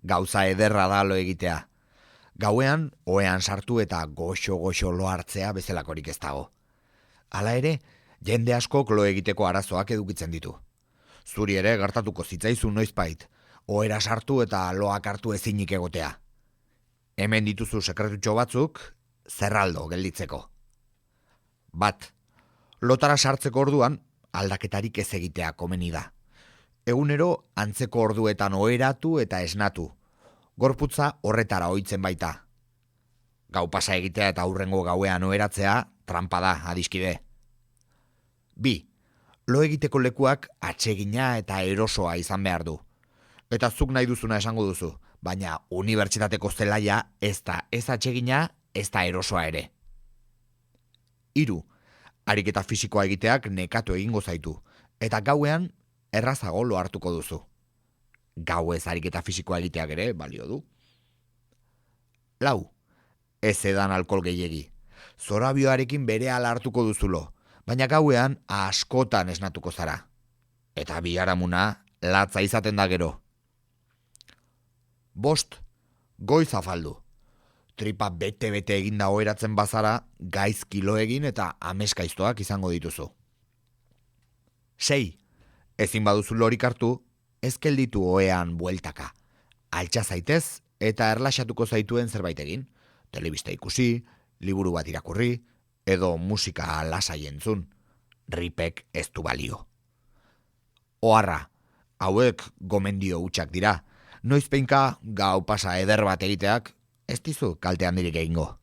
Gauza ederra da lo egitea. Gauean, ohean sartu eta goxo-goxo lo hartzea bezalakorik ez dago. Hala ere, jende askok lo egiteko arazoak edukitzen ditu. Zuri ere gertatuko zitzaizu noizbait, ohera sartu eta loak hartu ezinik egotea. Hemen dituzu sekretutxo batzuk, zerraldo gelditzeko. Bat, lotara sartzeko orduan, aldaketarik ez egitea komeni da. Egunero, antzeko orduetan oheratu eta esnatu. Gorputza horretara ohitzen baita. Gau pasa egitea eta aurrengo gauean oheratzea, trampa da, adiskide. 2. Lo egiteko lekuak atsegina eta erosoa izan behar du. Eta zuk nahi duzuna esango duzu, baina unibertsitateko zelaia ez da ez atsegina, ez da erosoa ere. 3. Ariketa fisikoa egiteak nekatu egingo zaitu, eta gauean errazago lo hartuko duzu. Gauez ariketa fisikoa egiteak ere balio du. 4. Ez edan alkohol gehiegi. Zorabioarekin berehala hartuko duzulo, baina gauean askotan esnatuko zara. Eta biharamuna latza izaten da gero. 5. Goiz afaldu. Tripa bete-bete eginda oheratzen bazara, gaizki lo egin eta ameskaiztoak izango dituzu. 6. Ezin baduzu lorik hartu, ez gelditu ohean bueltaka. Altxa zaitez eta erlaxatuko zaituen zerbait egin. Telebista ikusi, liburu bat irakurri, edo musika lasai entzun. Ripek ez du balio. Oharra, hauek gomendio hutsak dira. Noizpeinka gau pasa eder bat egiteak, ez dizu kalte handirik egingo.